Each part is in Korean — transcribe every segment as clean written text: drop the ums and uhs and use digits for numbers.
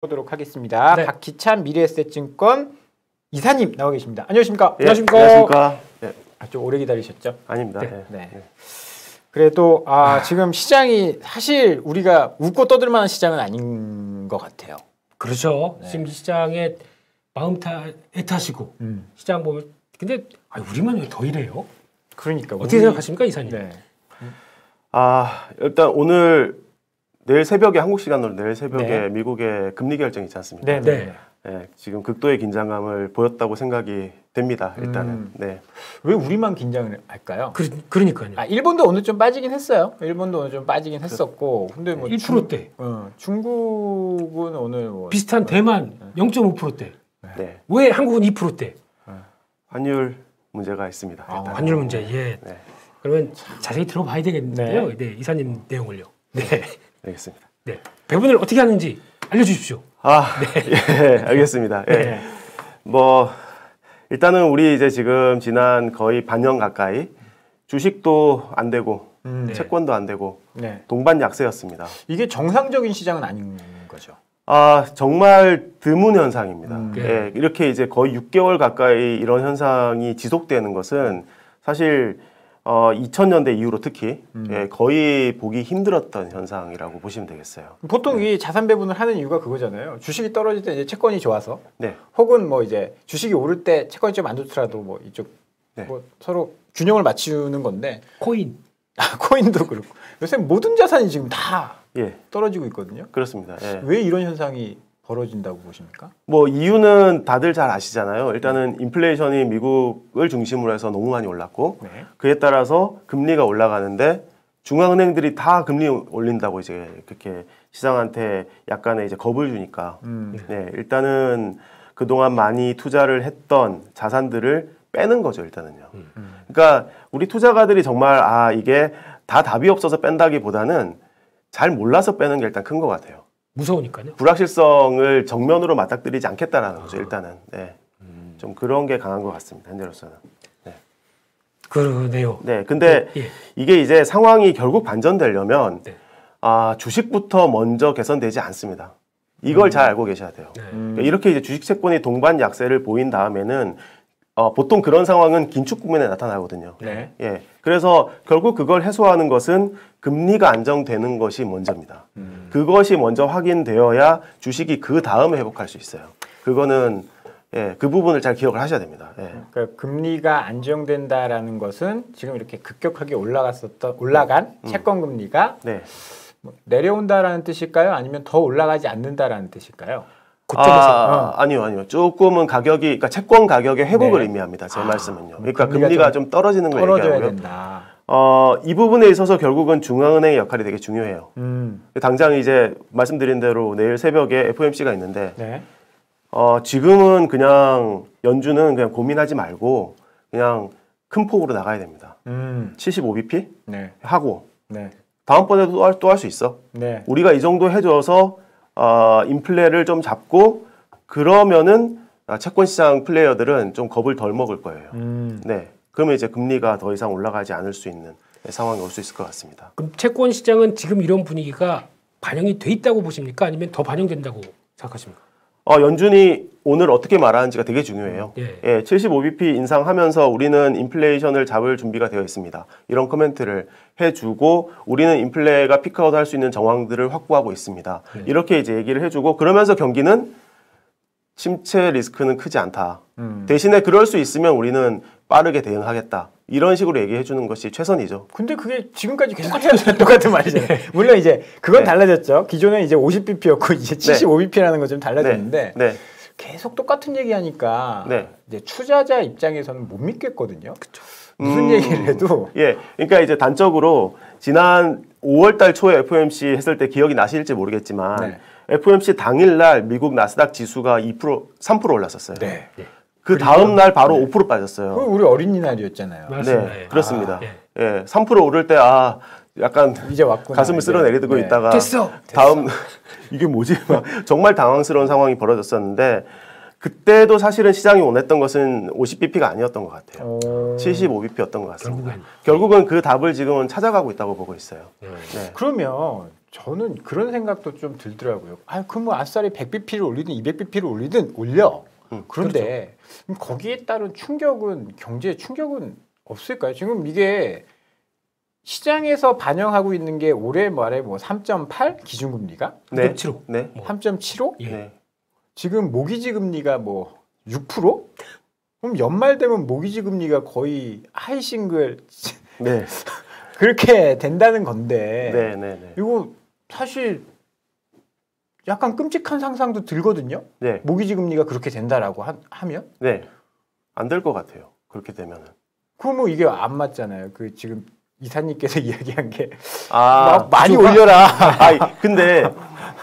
보도록 하겠습니다. 네. 박희찬 미래에셋증권 이사님 나와 계십니다. 안녕하십니까? 예, 안녕하십니까? 네. 좀 오래 기다리셨죠? 아닙니다. 네. 네. 그래도 지금 시장이 사실 우리가 웃고 떠들 만한 시장은 아닌 것 같아요. 그렇죠. 네. 지금 시장에 마음 애타시고 시장 보면 근데 우리만 왜 더 이래요? 그러니까 어떻게 생각하십니까, 이사님? 네. 일단 내일 새벽에 한국 시간으로 내일 새벽에 미국의 금리 결정 있지 않습니까? 네. 네. 네, 지금 극도의 긴장감을 보였다고 생각이 됩니다. 일단은. 네. 왜 우리만 긴장을 할까요? 그러니까요. 일본도 오늘 좀 빠지긴 했어요. 일본도 오늘 좀 빠지긴 했었고, 근데 뭐 1%대. 중국은 오늘 뭐 비슷한 대만 0.5%대. 네. 왜 한국은 2%대? 환율 문제가 있습니다. 환율 문제. 예. 네. 그러면 자세히 들어봐야 되겠는데요. 네, 이사님 내용을요. 네. 알겠습니다. 네. 배분을 어떻게 하는지 알려주십시오. 예, 알겠습니다. 예. 네. 뭐 일단은 우리 이제 지금 지난 거의 반년 가까이 주식도 안 되고 채권도 안 되고 네. 동반 약세였습니다. 이게 정상적인 시장은 아닌 거죠. 정말 드문 현상입니다. 네. 예, 이렇게 이제 거의 6개월 가까이 이런 현상이 지속되는 것은 사실 2000년대 이후로 특히 거의 보기 힘들었던 현상이라고 보시면 되겠어요. 보통 이 자산 배분을 하는 이유가 그거잖아요. 주식이 떨어질 때 이제 채권이 좋아서, 네. 혹은 뭐 이제 주식이 오를 때 채권이 좀 안 좋더라도 뭐 이쪽 네. 뭐 서로 균형을 맞추는 건데, 코인. 코인도 그렇고 요새 모든 자산이 지금 다 예, 떨어지고 있거든요. 그렇습니다. 예. 왜 이런 현상이 벌어진다고 보십니까? 뭐 이유는 다들 잘 아시잖아요. 일단은 인플레이션이 미국을 중심으로 해서 너무 많이 올랐고 네. 그에 따라서 금리가 올라가는데 중앙은행들이 다 금리 올린다고 이제 그렇게 시장한테 약간의 이제 겁을 주니까 네, 일단은 그동안 많이 투자를 했던 자산들을 빼는 거죠, 일단은요. 그러니까 우리 투자가들이 정말 이게 다 답이 없어서 뺀다기보다는 잘 몰라서 빼는 게 일단 큰 것 같아요. 무서우니까요. 불확실성을 정면으로 맞닥뜨리지 않겠다라는 거죠, 일단은. 네. 좀 그런 게 강한 것 같습니다, 현재로서는. 네. 그러네요. 네. 근데 예. 이게 이제 상황이 결국 반전되려면 네. 주식부터 먼저 개선되지 않습니다. 이걸 잘 알고 계셔야 돼요. 네. 그러니까 이렇게 이제 주식 채권이 동반 약세를 보인 다음에는 보통 그런 상황은 긴축 국면에 나타나거든요. 네. 예. 그래서 결국 그걸 해소하는 것은 금리가 안정되는 것이 먼저입니다. 그것이 먼저 확인되어야 주식이 그 다음에 회복할 수 있어요. 그거는 그 부분을 잘 기억을 하셔야 됩니다. 예. 그러니까 금리가 안정된다라는 것은 지금 이렇게 급격하게 올라간 채권 금리가 네. 뭐 내려온다라는 뜻일까요? 아니면 더 올라가지 않는다라는 뜻일까요? 아니요. 조금은 그러니까 채권 가격의 회복을 네. 의미합니다. 제 말씀은요. 그러니까 금리가 금리가 좀 떨어지는 걸 떨어져야 얘기하고요. 된다. 이 부분에 있어서 결국은 중앙은행의 역할이 되게 중요해요. 당장 이제 말씀드린 대로 내일 새벽에 FOMC가 있는데 네. 지금은 그냥 연준은 그냥 고민하지 말고 그냥 큰 폭으로 나가야 됩니다. 75bp 네. 하고 네. 다음번에도 또 할 수 있어. 네. 우리가 이 정도 해줘서 인플레를 좀 잡고 그러면은 채권 시장 플레이어들은 좀 겁을 덜 먹을 거예요. 네. 그러면 이제 금리가 더 이상 올라가지 않을 수 있는 상황이 올 수 있을 것 같습니다. 그럼 채권 시장은 지금 이런 분위기가 반영이 돼 있다고 보십니까? 아니면 더 반영된다고 생각하십니까? 연준이 오늘 어떻게 말하는지가 되게 중요해요. 예. 75bp 인상하면서 우리는 인플레이션을 잡을 준비가 되어 있습니다. 이런 코멘트를 해주고 우리는 인플레가 피크아웃 할 수 있는 정황들을 확보하고 있습니다. 이렇게 이제 얘기를 해주고 그러면서 경기는 침체 리스크는 크지 않다. 대신에 그럴 수 있으면 우리는 빠르게 대응하겠다. 이런 식으로 얘기해 주는 것이 최선이죠. 근데 그게 지금까지 계속 똑같은 말이잖아요. 물론 이제 그건 달라졌죠. 기존에 이제 50bp였고 이제 75bp라는 거 좀 달라졌는데 네. 계속 똑같은 얘기하니까 네. 이제 투자자 입장에서는 못 믿겠거든요. 무슨 얘기를 해도 그러니까 이제 단적으로 지난 5월달 초에 FOMC 했을 때 기억이 나실지 모르겠지만 FOMC 당일날 미국 나스닥 지수가 3% 올랐었어요. 네. 그 다음 날 바로 5% 빠졌어요. 그 우리 어린이날이었잖아요. 맞습니다. 네, 그렇습니다. 3% 오를 때 약간 이제 왔구나. 가슴을 쓸어내리고 있다가 됐어. 다음 이게 뭐지? 막 정말 당황스러운 상황이 벌어졌었는데 그때도 사실은 시장이 원했던 것은 50bp가 아니었던 것 같아요. 75bp였던 것 같습니다. 결국은 그 답을 지금은 찾아가고 있다고 보고 있어요. 그러면 저는 그런 생각도 좀 들더라고요. 아, 그럼 뭐 아싸리 100bp를 올리든 200bp를 올리든 올려. 그런데 그렇죠. 거기에 따른 충격은 경제에 충격은 없을까요? 지금 이게 시장에서 반영하고 있는 게 올해 말에 뭐 3.8 기준금리가? 네. 3.75. 네. 3.75? 예. 네. 지금 모기지 금리가 뭐 6%? 그럼 연말 되면 모기지 금리가 거의 하이 싱글 네. 그렇게 된다는 건데 네. 네. 이거 사실 약간 끔찍한 상상도 들거든요. 네. 모기지 금리가 그렇게 된다라고 하면? 네. 안 될 것 같아요. 그렇게 되면은. 그럼 뭐 이게 안 맞잖아요. 그 지금 이사님께서 이야기한 게 아, 많이 올려라. 근데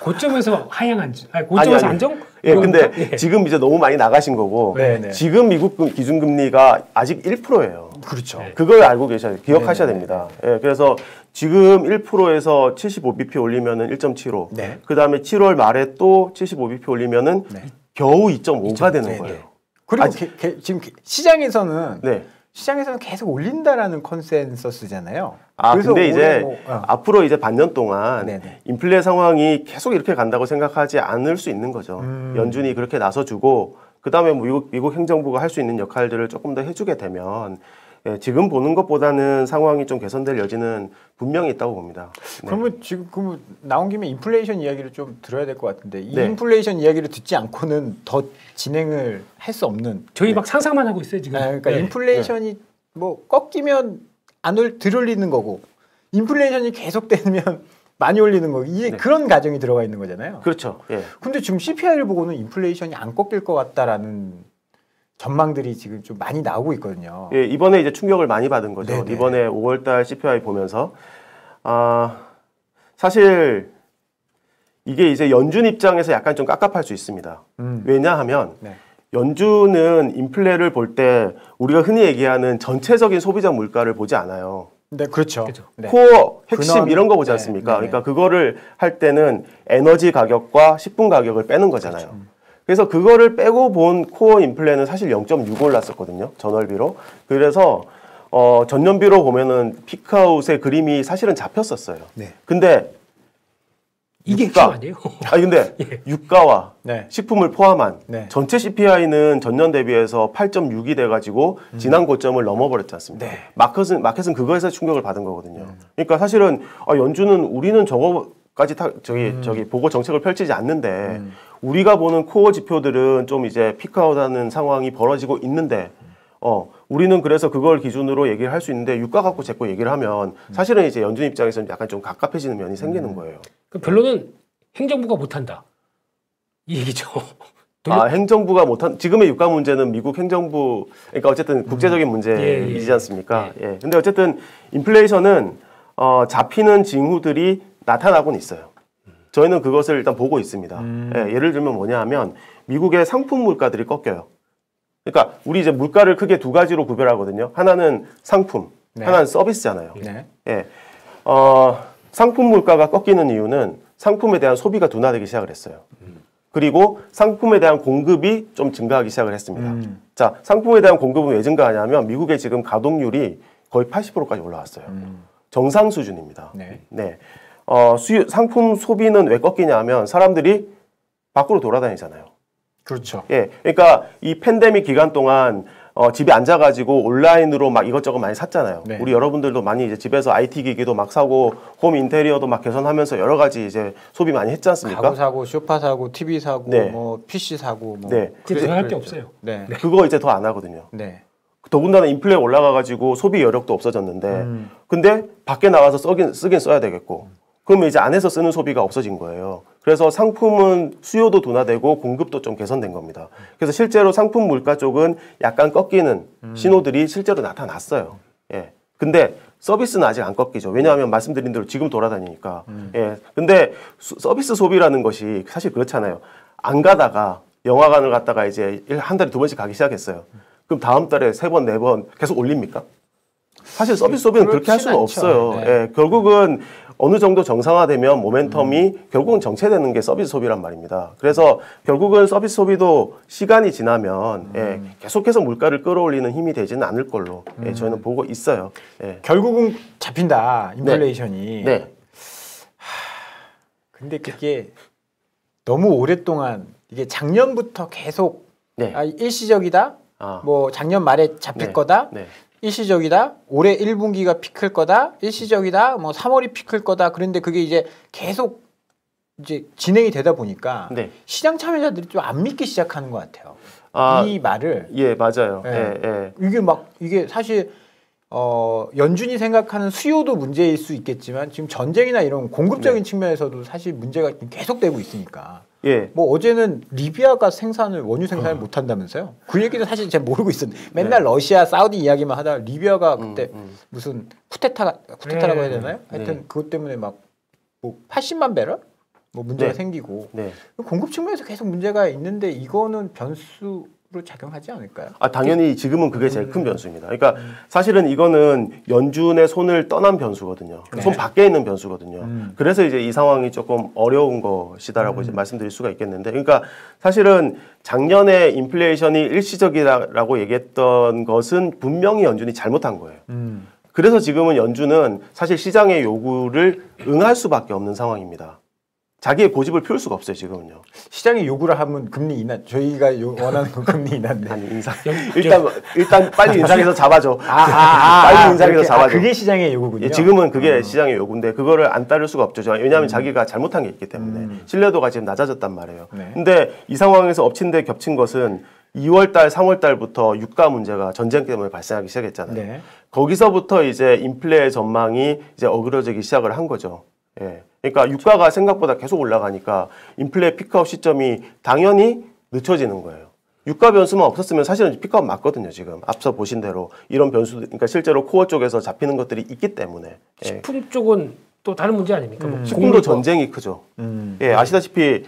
고점에서 하향 고점에서 아니. 안정? 예, 근데 예. 지금 이제 너무 많이 나가신 거고 네네. 지금 미국 기준금리가 아직 1%예요. 그렇죠. 네. 그걸 알고 기억하셔야 네네네. 됩니다. 예, 그래서 지금 1%에서 75bp 올리면은 1.75. 네. 그다음에 7월 말에 또 75bp 올리면은 네. 겨우 2.5가 되는 네네. 거예요. 그리고 지금 시장에서는 네. 계속 올린다라는 컨센서스잖아요. 아, 그래서 근데 이제 올해 앞으로 이제 반년 동안 네네. 인플레 상황이 계속 이렇게 간다고 생각하지 않을 수 있는 거죠. 연준이 그렇게 나서주고 그다음에 미국 행정부가 할 수 있는 역할들을 조금 더 해주게 되면 예, 지금 보는 것보다는 상황이 좀 개선될 여지는 분명히 있다고 봅니다. 네. 그러면 지금 나온 김에 인플레이션 이야기를 좀 들어야 될 것 같은데 이 네. 인플레이션 이야기를 듣지 않고는 더 진행을 할 수 없는. 저희 막 상상만 하고 있어요 지금. 그러니까 네. 인플레이션이 뭐 꺾이면 덜 올리는 거고 인플레이션이 계속되면 많이 올리는 거고 이제 네. 그런 가정이 들어가 있는 거잖아요. 그렇죠. 예. 근데 지금 CPI를 보고는 인플레이션이 안 꺾일 것 같다라는 전망들이 지금 좀 많이 나오고 있거든요. 예, 이번에 이제 충격을 많이 받은 거죠. 네네. 이번에 5월달 CPI 보면서 사실 이게 이제 연준 입장에서 약간 좀 깝깝할 수 있습니다. 왜냐하면 네. 연준은 인플레를 볼 때 우리가 흔히 얘기하는 전체적인 소비자 물가를 보지 않아요. 네, 그렇죠. 그렇죠. 네. 코어, 핵심 근원, 이런 거 보지 네, 않습니까? 네네. 그러니까 그거를 할 때는 에너지 가격과 식품 가격을 빼는 거잖아요. 그렇죠. 그래서 그거를 빼고 본 코어 인플레는 사실 0.6 올랐었거든요. 전월비로. 그래서 전년비로 보면은 피크아웃의 그림이 사실은 잡혔었어요. 네. 근데 이게 유가. 핵심 아니에요? 근데 예. 유가와 네. 식품을 포함한 네. 전체 CPI는 전년 대비해서 8.6이 돼가지고 지난 고점을 넘어버렸지 않습니까? 네. 마켓은 그거에서 충격을 받은 거거든요. 그러니까 사실은 연준은 우리는 저거까지 저기 보고 정책을 펼치지 않는데 우리가 보는 코어 지표들은 좀 이제 피크아웃하는 상황이 벌어지고 있는데 우리는 그래서 그걸 기준으로 얘기를 할 수 있는데 유가 갖고 자꾸 얘기를 하면 사실은 이제 연준 입장에서는 약간 좀 갑갑해지는 면이 생기는 거예요. 그 결론은 행정부가 못한다 이 얘기죠. 행정부가 못한 지금의 유가 문제는 미국 행정부 그러니까 어쨌든 국제적인 문제이지 않습니까? 예. 근데 어쨌든 인플레이션은 잡히는 징후들이 나타나곤 있어요. 저희는 그것을 일단 보고 있습니다. 예, 예를 들면 뭐냐 하면 미국의 상품 물가들이 꺾여요. 그러니까 우리 이제 물가를 크게 두 가지로 구별하거든요. 하나는 상품, 네. 하나는 서비스잖아요. 네. 예. 상품 물가가 꺾이는 이유는 상품에 대한 소비가 둔화되기 시작을 했어요. 그리고 상품에 대한 공급이 좀 증가하기 시작을 했습니다. 자, 상품에 대한 공급은 왜 증가하냐면 미국의 지금 가동률이 거의 80%까지 올라왔어요. 정상 수준입니다. 네. 네. 상품 소비는 왜 꺾이냐 하면 사람들이 밖으로 돌아다니잖아요. 그렇죠. 예. 그러니까 이 팬데믹 기간 동안 집에 앉아가지고 온라인으로 막 이것저것 많이 샀잖아요. 네. 우리 여러분들도 많이 이제 집에서 IT 기기도 막 사고 홈 인테리어도 막 개선하면서 여러 가지 이제 소비 많이 했지 않습니까? 가구 사고, 소파 사고, TV 사고, 네. 뭐 PC 사고, 뭐 네. 이제 더 할 게 없어요. 네. 그거 이제 더 안 하거든요. 네. 더군다나 인플레 올라가가지고 소비 여력도 없어졌는데, 근데 밖에 나와서 쓰긴 써야 되겠고, 그러면 이제 안에서 쓰는 소비가 없어진 거예요. 그래서 상품은 수요도 둔화되고 공급도 좀 개선된 겁니다. 그래서 실제로 상품 물가 쪽은 약간 꺾이는 신호들이 실제로 나타났어요. 예. 근데 서비스는 아직 안 꺾이죠. 왜냐하면 말씀드린 대로 지금 돌아다니니까. 예. 근데 서비스 소비라는 것이 사실 그렇잖아요. 안 가다가 영화관을 갔다가 이제 한 달에 2번씩 가기 시작했어요. 그럼 다음 달에 3번, 4번 계속 올립니까? 사실 서비스 소비는 그렇게 할 수는 그렇진 없어요. 않죠. 네. 예, 결국은 어느 정도 정상화되면 모멘텀이 결국은 정체되는 게 서비스 소비란 말입니다. 그래서 결국은 서비스 소비도 시간이 지나면 예, 계속해서 물가를 끌어올리는 힘이 되지는 않을 걸로 예, 저희는 보고 있어요. 예. 결국은 잡힌다 인플레이션이. 네. 근데 그게 너무 오랫동안 이게 작년부터 계속 네. 일시적이다. 아. 뭐 작년 말에 잡힐 네. 거다. 네. 일시적이다. 올해 1분기가 피크일 거다. 일시적이다. 뭐 3월이 피크일 거다. 그런데 그게 이제 계속 이제 진행이 되다 보니까 네. 시장 참여자들이 좀 안 믿기 시작하는 것 같아요. 아, 이 말을 예, 맞아요. 예. 예. 이게 사실 연준이 생각하는 수요도 문제일 수 있겠지만 지금 전쟁이나 이런 공급적인 측면에서도 사실 문제가 계속되고 있으니까. 예. 뭐 어제는 리비아가 원유 생산을 못 한다면서요? 그 얘기는 사실 제가 모르고 있었는데 맨날 러시아, 사우디 이야기만 하다가 리비아가 그때 무슨 쿠데타라고 해야 되나요? 하여튼 그것 때문에 막 뭐 80만 배럴 뭐 문제가 생기고 네. 공급 측면에서 계속 문제가 있는데 이거는 변수로 작용하지 않을까요? 아, 당연히 지금은 그게 제일 큰 변수입니다. 그러니까 사실은 이거는 연준의 손을 떠난 변수거든요. 네. 손 밖에 있는 변수거든요. 그래서 이제 이 상황이 조금 어려운 것이다라고 이제 말씀드릴 수가 있겠는데, 그러니까 사실은 작년에 인플레이션이 일시적이라고 얘기했던 것은 분명히 연준이 잘못한 거예요. 그래서 지금은 연준은 사실 시장의 요구를 응할 수밖에 없는 상황입니다. 자기의 고집을 피울 수가 없어요, 지금은요. 시장이 요구를 하면 금리 인하, 저희가 원하는 건 금리 인하인데. 아니, 일단 빨리 인상해서 잡아줘. 빨리 인상해서 그렇게, 잡아줘. 그게 시장의 요구군요. 예, 지금은 그게 시장의 요구인데 그거를 안 따를 수가 없죠. 왜냐하면 자기가 잘못한 게 있기 때문에 신뢰도가 지금 낮아졌단 말이에요. 네. 근데 이 상황에서 엎친 데 겹친 것은 2월달, 3월달부터 유가 문제가 전쟁 때문에 발생하기 시작했잖아요. 네. 거기서부터 이제 인플레 전망이 이제 어그러지기 시작을 한 거죠. 예. 그러니까 유가가 생각보다 계속 올라가니까 인플레 피크아웃 시점이 당연히 늦춰지는 거예요. 유가 변수만 없었으면 사실은 피크아웃 맞거든요. 지금 앞서 보신 대로 이런 변수, 그러니까 실제로 코어 쪽에서 잡히는 것들이 있기 때문에. 예. 식품 쪽은 또 다른 문제 아닙니까? 뭐 식품도 전쟁이 크죠. 예, 아시다시피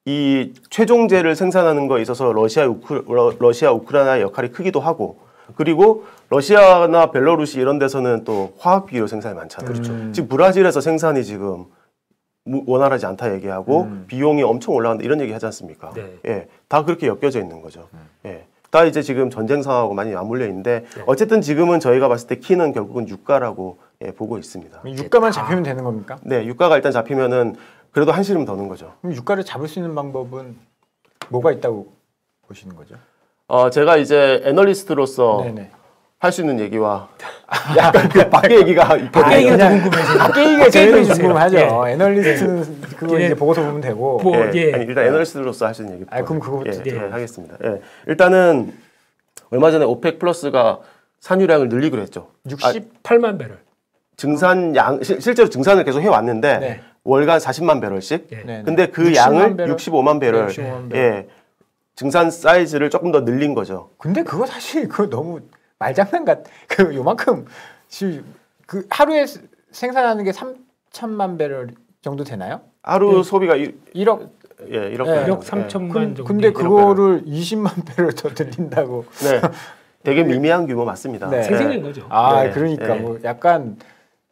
이 최종재를 생산하는 거에 있어서 러시아, 우크라이나의 역할이 크기도 하고, 그리고 러시아나 벨로루시 이런 데서는 또 화학비료 생산이 많잖아요. 그렇죠. 지금 브라질에서 생산이 지금 원활하지 않다 얘기하고 비용이 엄청 올라간다 이런 얘기 하지 않습니까? 네. 예, 다 그렇게 엮여져 있는 거죠. 예, 다 이제 지금 전쟁 상황하고 많이 맞물려 있는데 어쨌든 지금은 저희가 봤을 때 키는 결국은 유가라고 보고 있습니다. 유가만 잡히면 되는 겁니까? 네, 유가가 일단 잡히면은 그래도 한시름 더는 거죠. 그럼 유가를 잡을 수 있는 방법은 뭐가 있다고 보시는 거죠? 제가 이제 애널리스트로서 네네. 할 수 있는 얘기와 약간 그 밖에 얘기가 밖에 얘기가 더 궁금해서 밖에 얘기가 제일 얘기해 주세요. 궁금하죠. 예. 애널리스트는 그거 예. 이제 보고서 보면 되고. 뭐, 예. 아니, 일단 애널리스트로서 할 수 있는 얘기부터. 그럼 그거부터 하겠습니다. 예. 일단은 얼마 전에 오펙 플러스가 산유량을 늘리기로 했죠. 68만 배럴. 증산 실제로 증산을 계속 해왔는데 네. 월간 40만 배럴씩. 네. 근데 그 60만 양을 배럴? 65만 배럴, 65만 배럴. 예, 증산 사이즈를 조금 더 늘린 거죠. 근데 그거 사실 그거 너무 말장난 그 요만큼 그 하루에 생산하는 게 3천만 배럴 정도 되나요? 하루 소비가 1억. 1억, 네. 1억 3천만 정도. 근데 그거를 20만 배럴 더 늘린다고. 네, 되게 미미한 규모 맞습니다. 네. 생생한 거죠. 네. 그러니까 네. 뭐 약간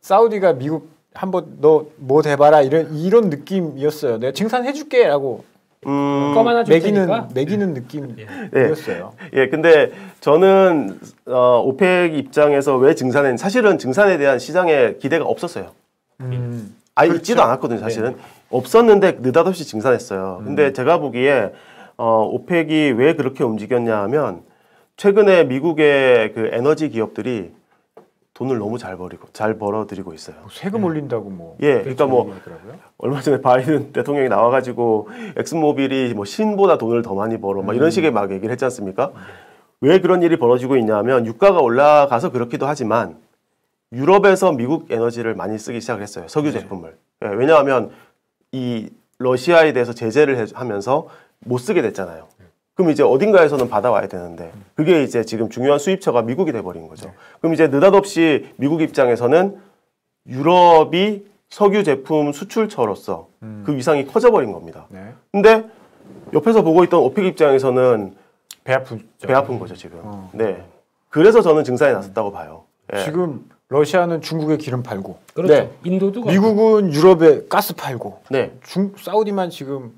사우디가 미국 한번 너 뭐 대봐라 이런 느낌이었어요. 내가 증산해줄게라고 껌 하나 줄 테니까. 매기는 느낌이었어요. 예, 근데 저는 오펙 입장에서 왜 증산했는지 사실은 증산에 대한 시장에 기대가 없었어요. 그렇죠. 있지도 않았거든요, 사실은. 없었는데 느닷없이 증산했어요. 근데 제가 보기에 오펙이 왜 그렇게 움직였냐 하면 최근에 미국의 그 에너지 기업들이 돈을 너무 잘 벌어들이고 있어요. 세금 올린다고 뭐. 예, 그러니까 뭐 얘기하더라고요. 얼마 전에 바이든 대통령이 나와가지고 엑슨모빌이 뭐 신보다 돈을 더 많이 벌어 막 이런 식의 막 얘기를 했지 않습니까? 왜 그런 일이 벌어지고 있냐면 유가가 올라가서 그렇기도 하지만 유럽에서 미국 에너지를 많이 쓰기 시작을 했어요. 석유 제품을. 예, 왜냐하면 이 러시아에 대해서 제재를 하면서 못 쓰게 됐잖아요. 그럼 이제 어딘가에서는 받아와야 되는데 그게 이제 지금 중요한 수입처가 미국이 돼버린 거죠. 그럼 이제 느닷없이 미국 입장에서는 유럽이 석유 제품 수출처로서 그 위상이 커져버린 겁니다. 네. 근데 옆에서 보고 있던 오펙 입장에서는 배 아픈 거죠 지금. 네. 그래서 저는 증산에 나섰다고 봐요. 예. 지금 러시아는 중국에 기름 팔고, 그렇죠. 네. 인도도 미국은 유럽에 가스 팔고, 네. 사우디만 지금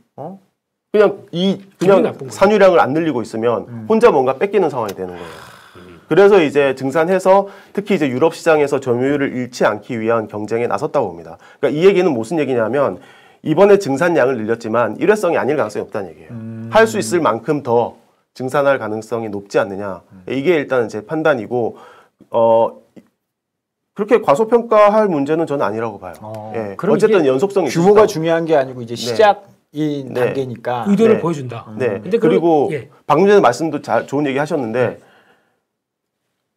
그냥 기분이 나쁜 거예요. 산유량을 안 늘리고 있으면 혼자 뭔가 뺏기는 상황이 되는 거예요. 그래서 이제 증산해서 특히 이제 유럽 시장에서 점유율을 잃지 않기 위한 경쟁에 나섰다고 봅니다. 그러니까 이 얘기는 무슨 얘기냐면 이번에 증산량을 늘렸지만 일회성이 아닐 가능성이 없다는 얘기예요. 할 수 있을 만큼 더 증산할 가능성이 높지 않느냐. 이게 일단 제 판단이고 그렇게 과소평가할 문제는 저는 아니라고 봐요. 예. 어쨌든 연속성이 규모가 있으시다고. 중요한 게 아니고 이제 시작인 네. 단계니까 의도를 네. 보여준다. 네. 근데 그리고 예. 방금 전에 말씀도 좋은 얘기 하셨는데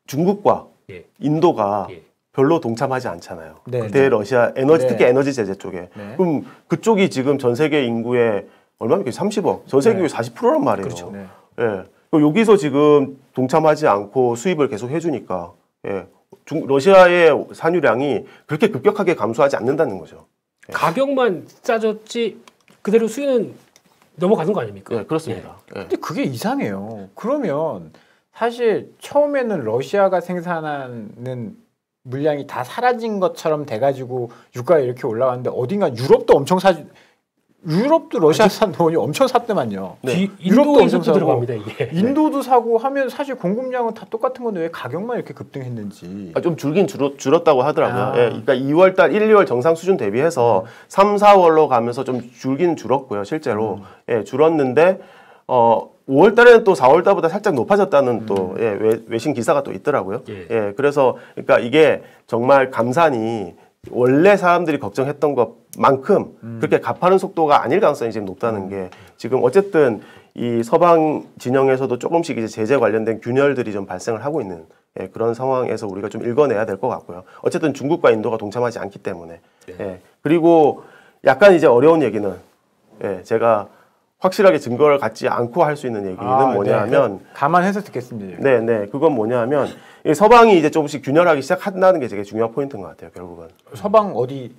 중국과 예. 인도가 예. 별로 동참하지 않잖아요. 네. 대러시아 에너지 네. 특히 에너지 제재 쪽에. 네. 그럼 그쪽이 지금 전 세계 인구의 얼마입니까? 30억. 전 세계 인구의 40%란 말이에요. 그렇죠. 네. 예. 그럼 여기서 지금 동참하지 않고 수입을 계속 해주니까 예. 러시아의 산유량이 그렇게 급격하게 감소하지 않는다는 거죠. 가격만 싸졌지 그대로 수요는 넘어가는 거 아닙니까? 예, 그렇습니다. 예. 근데 그게 이상해요. 그러면 사실 처음에는 러시아가 생산하는 물량이 다 사라진 것처럼 돼가지고 유가가 이렇게 올라갔는데 어딘가 유럽도 엄청 유럽도 러시아산 돈이 엄청 샀더만요. 네. 유럽도 인도에서도 엄청 사고 들어갑니다 이게. 인도도 사고 하면 사실 공급량은 다 똑같은 건데 왜 가격만 이렇게 급등했는지. 좀 줄긴 줄었다고 하더라고요. 아. 예, 그러니까 2월달 1, 2월 정상 수준 대비해서 3, 4월로 가면서 좀 줄긴 줄었고요. 실제로 예, 줄었는데 5월달에는 또 4월달보다 살짝 높아졌다는 또 예, 외신 기사가 또 있더라고요. 예. 예, 그래서 그러니까 이게 정말 감산이 원래 사람들이 걱정했던 것만큼 그렇게 가파른 속도가 아닐 가능성이 지금 높다는 게 지금 어쨌든 이 서방 진영에서도 조금씩 이제 제재 관련된 균열들이 좀 발생을 하고 있는 예, 그런 상황에서 우리가 좀 읽어내야 될 것 같고요. 어쨌든 중국과 인도가 동참하지 않기 때문에 예, 그리고 약간 이제 어려운 얘기는 예, 제가 확실하게 증거를 갖지 않고 할 수 있는 얘기는 뭐냐면 네. 감안해서 듣겠습니다. 네, 그건 뭐냐면 이 서방이 이제 조금씩 균열하기 시작한다는 게 되게 중요한 포인트인 것 같아요. 결국은 서방 어디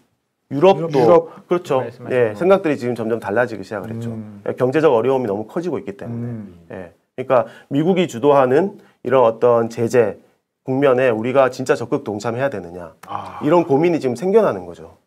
유럽도 유럽 그렇죠. 말씀하시는 예, 거. 생각들이 지금 점점 달라지기 시작을 했죠. 예, 경제적 어려움이 너무 커지고 있기 때문에. 예, 그러니까 미국이 주도하는 이런 어떤 제재 국면에 우리가 진짜 적극 동참해야 되느냐 이런 고민이 지금 생겨나는 거죠.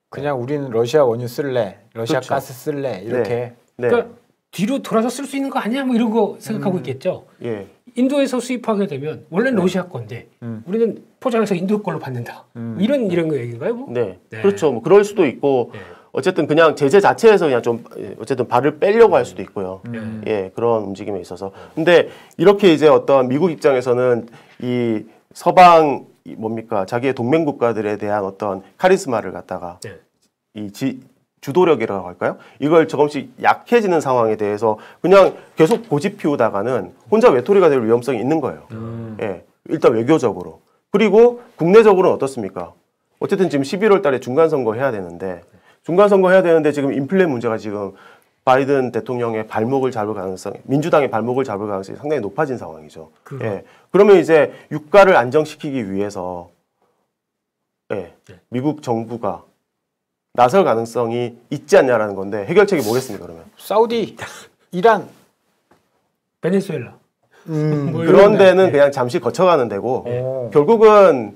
그냥 우리는 러시아 원유 쓸래, 러시아 그렇죠. 가스 쓸래 이렇게. 네, 그러니까 뒤로 돌아서 쓸 수 있는 거 아니야? 뭐 이런 거 생각하고 있겠죠. 예, 인도에서 수입하게 되면 원래는 러시아 건데 우리는 포장해서 인도 걸로 받는다. 뭐 이런 거 얘기인가요? 뭐? 네, 네. 그렇죠. 뭐 그럴 수도 있고 네. 어쨌든 그냥 제재 자체에서 그냥 좀 어쨌든 발을 빼려고 할 수도 있고요. 예, 그런 움직임에 있어서. 근데 이렇게 이제 어떤 미국 입장에서는 이 서방 뭡니까 자기의 동맹 국가들에 대한 어떤 카리스마를 갖다가 네. 주도력이라고 할까요? 이걸 조금씩 약해지는 상황에 대해서 그냥 계속 고집 피우다가는 혼자 외톨이가 될 위험성이 있는 거예요. 예, 일단 외교적으로. 그리고 국내적으로는 어떻습니까? 어쨌든 지금 11월 달에 중간선거 해야 되는데 지금 인플레 문제가 지금 바이든 대통령의 발목을 잡을 가능성이 민주당의 발목을 잡을 가능성이 상당히 높아진 상황이죠. 예. 그러면 이제 유가를 안정시키기 위해서 예, 미국 정부가 나설 가능성이 있지 않냐라는 건데 해결책이 뭐겠습니까 그러면? 사우디, 이란 베네수엘라. 뭐 그런 이런 데는 데. 그냥 잠시 거쳐가는 데고 오. 결국은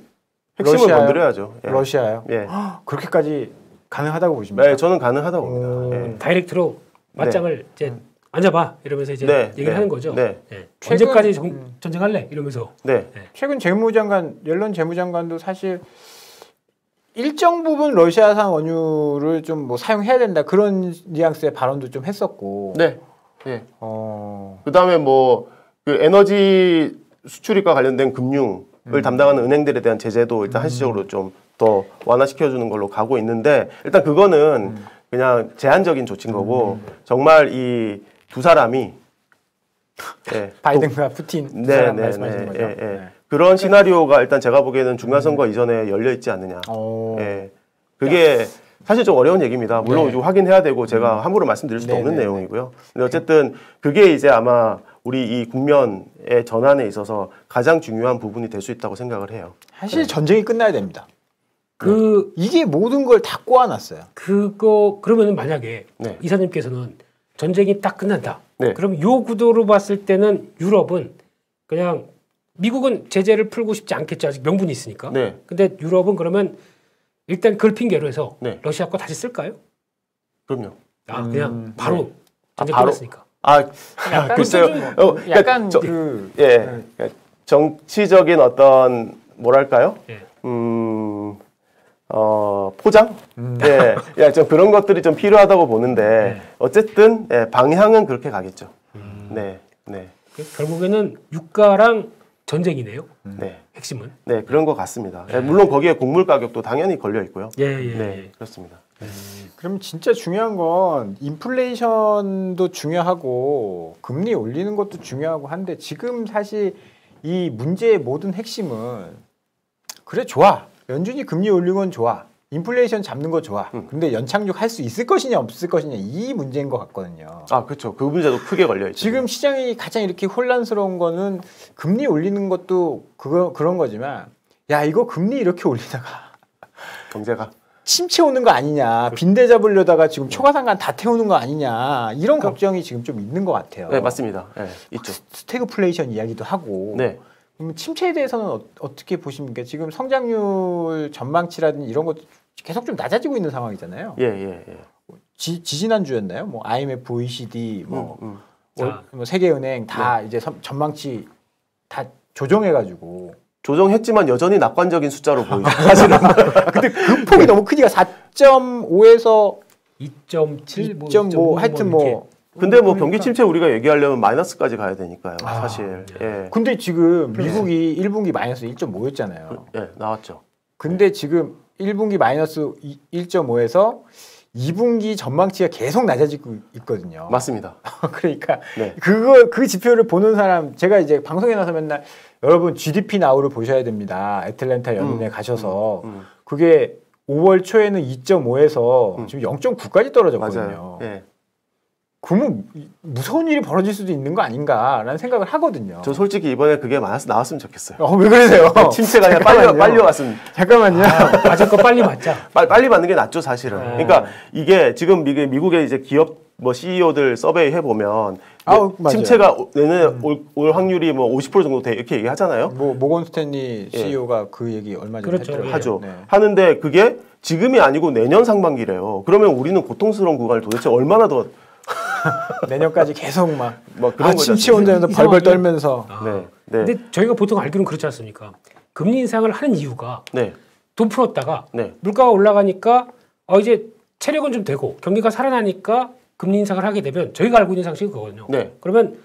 핵심을 러시아요? 건드려야죠. 예. 러시아요. 예. 그렇게까지 가능하다고 보십니까? 네, 저는 가능하다고 봅니다. 예. 다이렉트로 맞짱을 이제 앉아봐 이러면서 이제 네, 얘기를 네, 하는 거죠. 네. 예. 최근- 언제까지 전쟁할래? 이러면서. 네. 최근 재무장관 옐런 재무장관도 사실 일정 부분 러시아산 원유를 좀 뭐 사용해야 된다 그런 뉘앙스의 발언도 좀 했었고. 네. 예. 그다음에 뭐 그 에너지 수출입과 관련된 금융을 담당하는 은행들에 대한 제재도 일단 한시적으로 좀 더 완화시켜주는 걸로 가고 있는데 일단 그거는 그냥 제한적인 조치인 거고 정말 이 두 사람이 예, 바이든과 푸틴 두 네, 사람 네, 말씀하시는 네, 거죠. 예, 예. 그런 시나리오가 일단 제가 보기에는 중간선거 이전에 열려 있지 않느냐. 오. 예. 그게 사실 좀 어려운 얘기입니다. 물론 네. 이거 확인해야 되고 제가 함부로 말씀드릴 수도 네, 없는 네, 네. 내용이고요. 근데 어쨌든 그게 이제 아마 우리 이 국면의 전환에 있어서 가장 중요한 부분이 될 수 있다고 생각을 해요. 사실 전쟁이 끝나야 됩니다. 그 이게 모든 걸 다 꼬아놨어요. 그거 그러면은 만약에 네. 이사님께서는 전쟁이 딱 끝난다. 네. 그럼 요 구도로 봤을 때는 유럽은 그냥 미국은 제재를 풀고 싶지 않겠죠. 아직 명분이 있으니까. 네. 근데 유럽은 그러면 일단 그걸 핑계로 해서 네. 러시아 거 다시 쓸까요? 그럼요. 아 그냥 바로 네. 전쟁 바로? 끝났으니까. 약간 글쎄요. 그러니까 약간 저- 그 예. 그러니까 정치적인 어떤 뭐랄까요? 예. 포장? 예, 야, 좀 그런 것들이 좀 필요하다고 보는데 어쨌든 예, 방향은 그렇게 가겠죠. 네, 네, 결국에는 유가랑 전쟁이네요. 네, 핵심은. 네, 그런 것 같습니다. 예, 물론 거기에 곡물 가격도 당연히 걸려 있고요. 네, 그렇습니다. 그럼 진짜 중요한 건 인플레이션도 중요하고 금리 올리는 것도 중요하고 한데 지금 사실 이 문제의 모든 핵심은 그래 좋아. 연준이 금리 올리는 건 좋아. 인플레이션 잡는 거 좋아. 근데 연착륙 할 수 있을 것이냐 없을 것이냐 이 문제인 것 같거든요. 아, 그렇죠. 그 문제도 크게 걸려 있죠. 지금 시장이 가장 이렇게 혼란스러운 거는 금리 올리는 것도 그런 거지만 야 이거 금리 이렇게 올리다가 경제가 침체 오는 거 아니냐, 빈대 잡으려다가 지금 초과상관 다 태우는 거 아니냐 이런 걱정이 지금 좀 있는 것 같아요. 네, 맞습니다. 네, 있죠. 스태그플레이션 이야기도 하고. 네. 그럼 침체에 대해서는 어떻게 보십니까? 지금 성장률 전망치라든지 이런 것도 계속 좀 낮아지고 있는 상황이잖아요. 예. 지지난주였나요? 뭐 IMF, OECD, 뭐 세계은행 다 이제 전망치 다 조정해가지고. 조정했지만 여전히 낙관적인 숫자로 보이죠. 사실은. 근데 그 폭이 너무 크니까 4.5에서 2.7, 2.5 하여튼 뭐. 근데 뭐 경기 침체 우리가 얘기하려면 마이너스까지 가야 되니까요. 사실. 예. 근데 지금 미국이 1분기 마이너스 1.5였잖아요. 예, 나왔죠. 근데 지금 1분기 마이너스 1.5에서 2분기 전망치가 계속 낮아지고 있거든요. 맞습니다. 그러니까 네. 그 지표를 보는 사람 제가 이제 방송에 나서 맨날 여러분 GDP 나우를 보셔야 됩니다. 애틀랜타 연은에 가셔서 그게 5월 초에는 2.5에서 지금 0.9까지 떨어졌거든요. 맞아요. 예. 그러면 무서운 일이 벌어질 수도 있는 거 아닌가라는 생각을 하거든요. 저 솔직히 이번에 그게 나왔으면 좋겠어요. 왜 그러세요? 침체가 그냥 빨리 왔으면. 잠깐만요. 맞을 거 빨리 맞자. 빨리 받는 게 낫죠, 사실은. 그러니까 이게 지금 미국의 이제 기업 뭐 CEO들 서베이 해보면 침체가 내년에 올 확률이 뭐 50% 정도 돼 이렇게 얘기하잖아요. 뭐 모건 스탠리 CEO가 그 얘기 얼마 전에 그렇죠. 했더라고요. 하죠. 네. 하는데 그게 지금이 아니고 내년 상반기래요. 그러면 우리는 고통스러운 구간을 도대체 얼마나 더 내년까지 계속 막 그런 침체 온다면서 벌벌 떨면서. 네. 근데 저희가 보통 알기로는 그렇지 않습니까? 금리 인상을 하는 이유가 돈 풀었다가 물가가 올라가니까 이제 체력은 좀 되고 경기가 살아나니까 금리 인상을 하게 되면 저희가 알고 있는 상식이 그거거든요. 그러면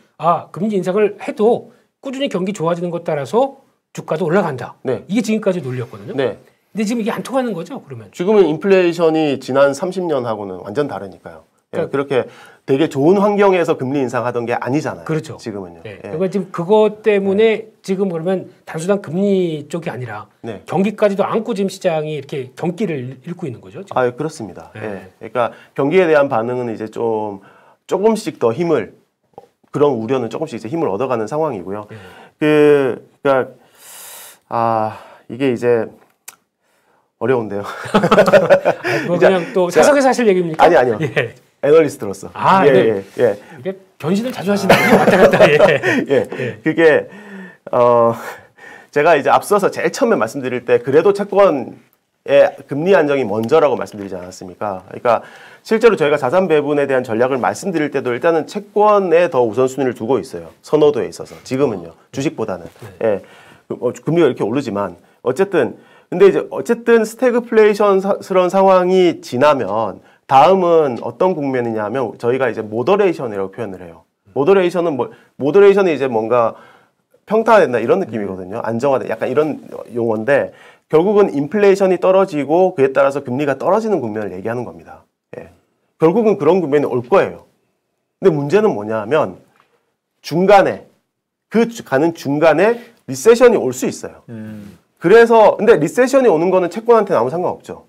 금리 인상을 해도 꾸준히 경기 좋아지는 것 따라서 주가도 올라간다. 이게 지금까지 논리였거든요. 근데 지금 이게 안 통하는 거죠, 그러면? 지금은 인플레이션이 지난 30년하고는 완전 다르니까요. 그러니까 그렇게 되게 좋은 환경에서 금리 인상하던 게 아니잖아요. 그렇죠. 지금은요. 그러니까 지금 그것 때문에 지금 그러면 단순한 금리 쪽이 아니라 경기까지도 안고 지금 시장이 이렇게 경기를 잃고 있는 거죠. 지금. 그렇습니다. 그러니까 경기에 대한 반응은 이제 조금씩 더 힘을 그런 우려는 조금씩 이제 힘을 얻어가는 상황이고요. 그러니까 이게 이제 어려운데요. 그냥 또 사석에서 하실 얘기입니까? 아니요. 애널리스트로서. 이게 변신을 자주 하시는 게 왔다 갔다. 그게 제가 이제 앞서서 제일 처음에 말씀드릴 때 그래도 채권의 금리 안정이 먼저라고 말씀드리지 않았습니까? 그러니까 실제로 저희가 자산 배분에 대한 전략을 말씀드릴 때도 일단은 채권에 더 우선순위를 두고 있어요. 선호도에 있어서 지금은요. 주식보다는. 금리가 이렇게 오르지만 근데 이제 어쨌든 스태그플레이션스러운 상황이 지나면 다음은 어떤 국면이냐면 저희가 이제 모더레이션이라고 표현을 해요. 모더레이션이 이제 뭔가 평탄화된다 이런 느낌이거든요. 안정화된 약간 이런 용어인데 결국은 인플레이션이 떨어지고 그에 따라서 금리가 떨어지는 국면을 얘기하는 겁니다. 결국은 그런 국면이 올 거예요. 근데 문제는 뭐냐면 중간에 리세션이 올 수 있어요. 그래서 근데 리세션이 오는 거는 채권한테는 아무 상관없죠.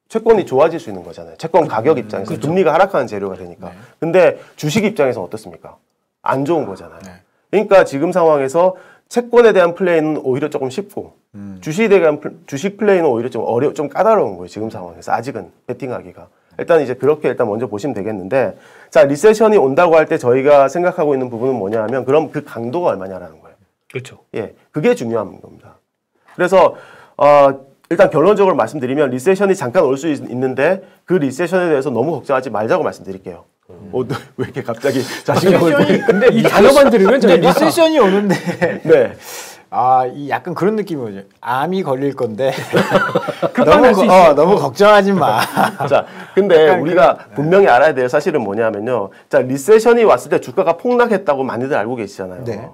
채권이 좋아질 수 있는 거잖아요. 채권 가격 입장에서 금리가 하락하는 재료가 되니까. 근데 주식 입장에서 어떻습니까? 안 좋은 거잖아요. 그러니까 지금 상황에서 채권에 대한 플레이는 오히려 조금 쉽고 주식 플레이는 오히려 좀 까다로운 거예요. 지금 상황에서 아직은 베팅하기가. 일단 이제 그렇게 일단 먼저 보시면 되겠는데 자 리세션이 온다고 할 때 저희가 생각하고 있는 부분은 뭐냐 하면 그럼 그 강도가 얼마냐라는 거예요. 그렇죠. 그게 중요한 겁니다. 그래서 일단 결론적으로 말씀드리면 리세션이 잠깐 올 수 있는데 그 리세션에 대해서 너무 걱정하지 말자고 말씀드릴게요. 왜 이렇게 갑자기 자신감을 근데 이 단어만 들으면 리세션이 오는데 이 약간 그런 느낌이죠. 암이 걸릴 건데 너무 걱정하지 마. 자, 근데 우리가 분명히 알아야 될 사실은 뭐냐면요. 자, 리세션이 왔을 때 주가가 폭락했다고 많이들 알고 계시잖아요. 네.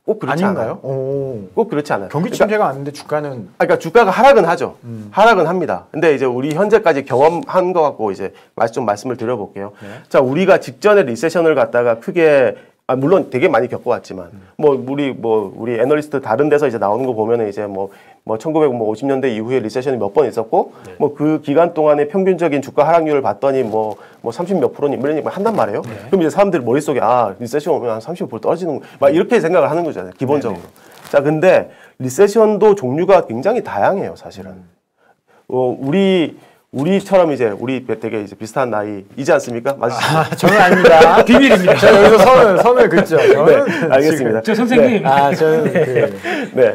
꼭 그렇지 아닌가요? 않아요. 꼭 그렇지 않아요. 경기 침체가 왔는데 주가는 그러니까 주가가 하락은 하죠. 하락은 합니다. 근데 이제 우리 현재까지 경험한 거 갖고 이제 좀 말씀을 드려볼게요. 네. 자, 우리가 직전에 리세션을 갖다가 크게 물론 되게 많이 겪어왔지만 우리 애널리스트 다른 데서 이제 나오는 거 보면은 이제 1950년대 이후에 리세션이 몇 번 있었고 그 기간 동안의 평균적인 주가 하락률을 봤더니 30 몇 %니 이런 얘기 한단 말이에요. 네. 그럼 이제 사람들이 머릿속에 리세션 오면 한 30% 떨어지는 막 이렇게 생각을 하는 거잖아요. 기본적으로. 자, 근데 리세션도 종류가 굉장히 다양해요, 사실은. 우리처럼 이제 우리 되게 이제 비슷한 나이이지 않습니까? 맞으시죠? 저는 아닙니다. 비밀입니다. 저 여기서 선을 긋죠. 저는 네, 알겠습니다. 저 선생님. 저는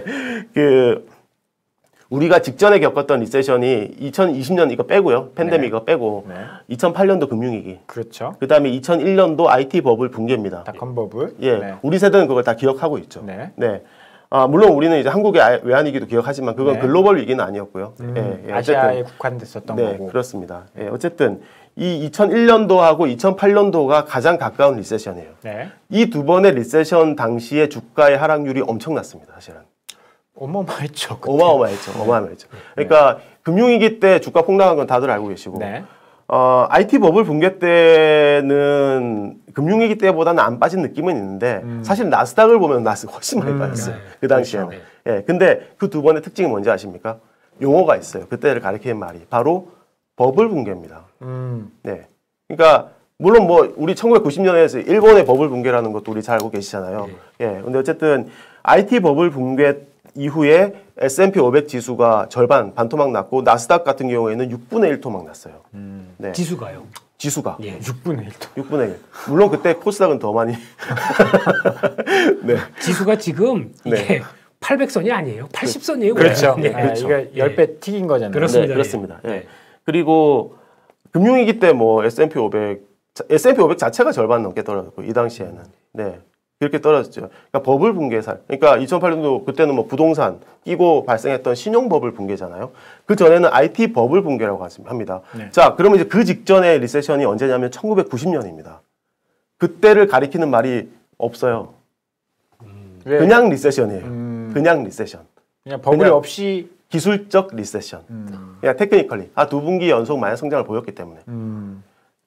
우리가 직전에 겪었던 리세션이 2020년 이거 빼고요. 팬데믹 이거 빼고 2008년도 금융위기. 그렇죠. 그다음에 2001년도 IT 버블 붕괴입니다. 닷컴 버블. 예. 우리 세대는 그걸 다 기억하고 있죠. 네. 물론 우리는 이제 한국의 외환위기도 기억하지만 그건 글로벌 위기는 아니었고요. 아시아에 국한됐었던 네, 거고. 그렇습니다. 어쨌든 이 2001년도하고 2008년도가 가장 가까운 리세션이에요. 네. 이 두 번의 리세션 당시의 주가의 하락률이 엄청났습니다, 사실은. 어마어마했죠. 그때. 어마어마했죠. 그러니까 금융위기 때 주가 폭락한 건 다들 알고 계시고 IT 버블 붕괴 때는 금융위기 때보다는 안 빠진 느낌은 있는데 사실 나스닥을 보면 나스닥 훨씬 많이 빠졌어요. 그 당시에는. 그렇죠. 예, 근데 그 두 번의 특징이 뭔지 아십니까? 용어가 있어요. 그때를 가리키는 말이 바로 버블 붕괴입니다. 네, 그러니까 물론 우리 1990년에서 일본의 버블 붕괴라는 것도 우리 잘 알고 계시잖아요. 예, 근데 어쨌든 IT 버블 붕괴 이후에 S&P 500 지수가 절반 반토막 났고 나스닥 같은 경우에는 6분의 1 토막 났어요. 네. 지수가요? 지수가 6분의 1도. 6분의 1. 물론 그때 코스닥은 더 많이. 네. 지수가 지금 이게 800선이 아니에요. 80선이에요. 그렇죠. 그렇죠. 이거 10배 튀긴 거잖아요. 그렇습니다. 네, 그렇습니다. 그리고 금융위기 때 S&P 500 자체가 절반 넘게 떨어졌고 이 당시에는. 네. 그렇게 떨어졌죠. 그러니까 버블 붕괴살. 그러니까 2008년도 그때는 부동산 끼고 발생했던 신용 버블 붕괴잖아요. 그 전에는 IT 버블 붕괴라고 합니다. 자, 그러면 이제 그 직전에 리세션이 언제냐면 1990년입니다. 그때를 가리키는 말이 없어요. 그냥 리세션이에요. 그냥 리세션. 그냥 버블이 없이 기술적 리세션. 그냥 테크니컬리. 두 분기 연속 마이너스 성장을 보였기 때문에.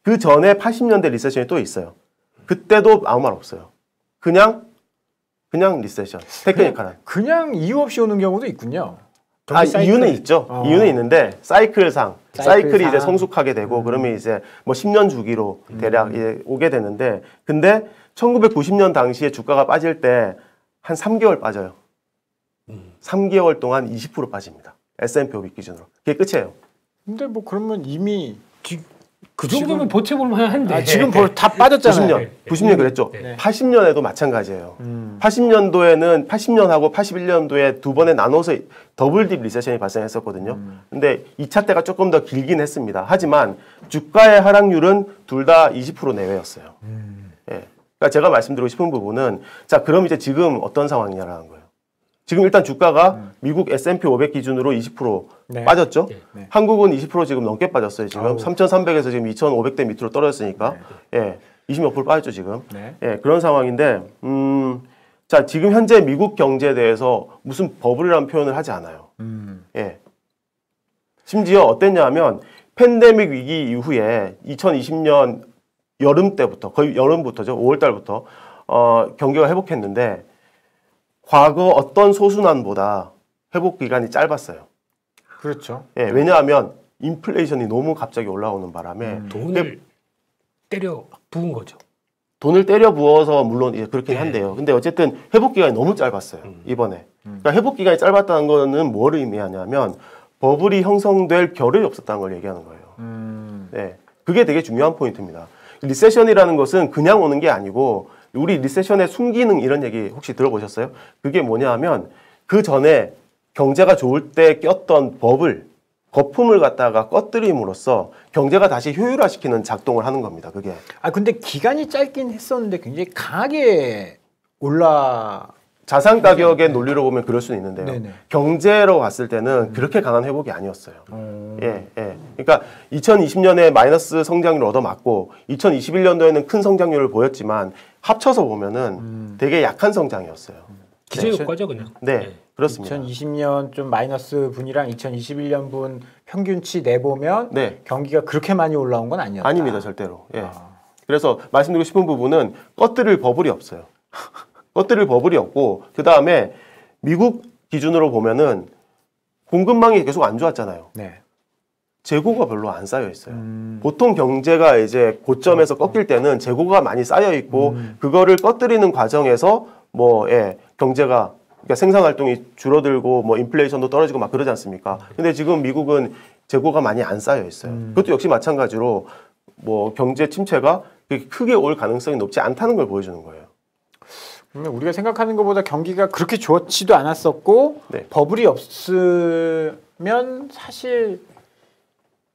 그 전에 80년대 리세션이 또 있어요. 그때도 아무 말 없어요. 그냥 리세션. 테크니컬한. 그냥 이유 없이 오는 경우도 있군요. 이유는 있죠. 이유는 있는데 사이클이 이제 성숙하게 되고 그러면 이제 10년 주기로 대략 오게 되는데 근데 1990년 당시에 주가가 빠질 때 한 3개월 빠져요. 3개월 동안 20% 빠집니다. S&P 500 기준으로. 그게 끝이에요. 근데 그러면 이미 그 정도면 버텨볼 만한데. 지금 다 빠졌잖아요. 90년 그랬죠. 80년에도 마찬가지예요. 80년하고 81년도에 두 번에 나눠서 더블 딥 리세션이 발생했었거든요. 근데 2차 때가 조금 더 길긴 했습니다. 하지만 주가의 하락률은 둘 다 20% 내외였어요. 그러니까 제가 말씀드리고 싶은 부분은 자, 그럼 이제 지금 어떤 상황이냐라는 거예요. 지금 일단 주가가 미국 S&P 500 기준으로 20% 빠졌죠. 한국은 20% 지금 넘게 빠졌어요. 지금 3,300에서 지금 2,500대 밑으로 떨어졌으니까 20몇 % 빠졌죠 지금. 그런 상황인데 자, 지금 현재 미국 경제에 대해서 무슨 버블이라는 표현을 하지 않아요. 심지어 어땠냐면 팬데믹 위기 이후에 2020년 여름 때부터 거의 여름부터죠. 5월 달부터 경기가 회복했는데 과거 어떤 소수난보다 회복 기간이 짧았어요. 그렇죠. 왜냐하면 인플레이션이 너무 갑자기 올라오는 바람에 돈을 때려 부은 거죠. 돈을 때려 부어서 물론 그렇긴 한데요. 근데 어쨌든 회복 기간이 너무 짧았어요. 이번에. 그러니까 회복 기간이 짧았다는 거는 뭘 의미하냐면 버블이 형성될 겨를이 없었다는 걸 얘기하는 거예요. 그게 되게 중요한 포인트입니다. 리세션이라는 것은 그냥 오는 게 아니고 우리 리세션의 순기능 이런 얘기 혹시 들어보셨어요? 그게 뭐냐 하면 그 전에 경제가 좋을 때 꼈던 버블, 거품을 갖다가 꺼뜨림으로써 경제가 다시 효율화시키는 작동을 하는 겁니다. 그게. 근데 기간이 짧긴 했었는데 굉장히 강하게 올랐잖아요. 자산 가격의 논리로 보면 그럴 수는 있는데요. 네네. 경제로 봤을 때는 그렇게 강한 회복이 아니었어요. 예, 예. 그러니까 2020년에 마이너스 성장률을 얻어맞고 2021년도에는 큰 성장률을 보였지만 합쳐서 보면은 되게 약한 성장이었어요. 기저효과죠, 그냥. 네, 그렇습니다. 2020년 좀 마이너스 분이랑 2021년 분 평균치 내보면 네. 경기가 그렇게 많이 올라온 건 아니었다. 아닙니다, 절대로. 예. 그래서 말씀드리고 싶은 부분은 껐들을 버블이 없어요. 껐들을 버블이 없고 그 다음에 미국 기준으로 보면은 공급망이 계속 안 좋았잖아요. 네. 재고가 별로 안 쌓여 있어요. 보통 경제가 이제 고점에서 꺾일 때는 재고가 많이 쌓여 있고 그거를 꺼뜨리는 과정에서 뭐 경제가 그러니까 생산 활동이 줄어들고 뭐 인플레이션도 떨어지고 막 그러지 않습니까? 근데 지금 미국은 재고가 많이 안 쌓여 있어요. 그것도 역시 마찬가지로 뭐 경제 침체가 그렇게 크게 올 가능성이 높지 않다는 걸 보여주는 거예요. 그러면 우리가 생각하는 것보다 경기가 그렇게 좋지도 않았었고 네. 버블이 없으면 사실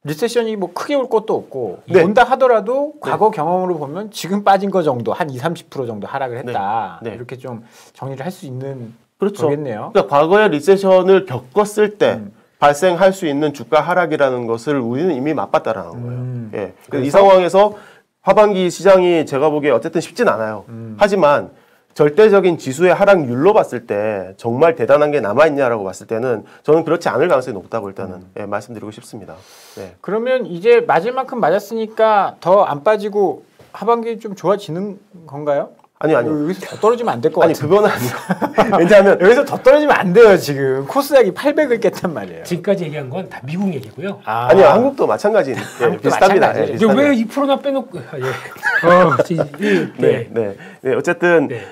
리세션이 뭐 크게 올 것도 없고 네. 온다 하더라도 과거 경험으로 보면 지금 빠진 거 정도 한 20-30% 정도 하락을 했다. 네. 네. 이렇게 좀 정리를 할 수 있는 그렇죠. 거겠네요. 그러니까 과거의 리세션을 겪었을 때 발생할 수 있는 주가 하락이라는 것을 우리는 이미 맛봤다라는 거예요. 예. 이 상황에서 하반기 시장이 제가 보기에 어쨌든 쉽진 않아요. 하지만 절대적인 지수의 하락률로 봤을 때 정말 대단한 게 남아있냐라고 봤을 때는 저는 그렇지 않을 가능성이 높다고 일단은 말씀드리고 싶습니다. 네. 그러면 이제 맞을 만큼 맞았으니까 더 안 빠지고 하반기 좀 좋아지는 건가요? 아니요. 여기서 더 떨어지면 안 될 것 아니 같아요. 그건 아니고 왜냐하면 여기서 더 떨어지면 안 돼요. 지금 코스닥이 800을 깼단 말이에요. 지금까지 얘기한 건 다 미국 얘기고요. 아니요. 한국도 마찬가지예요. 비슷합니다. 예, 이제 왜 2%나 빼놓고 네. 어쨌든 네.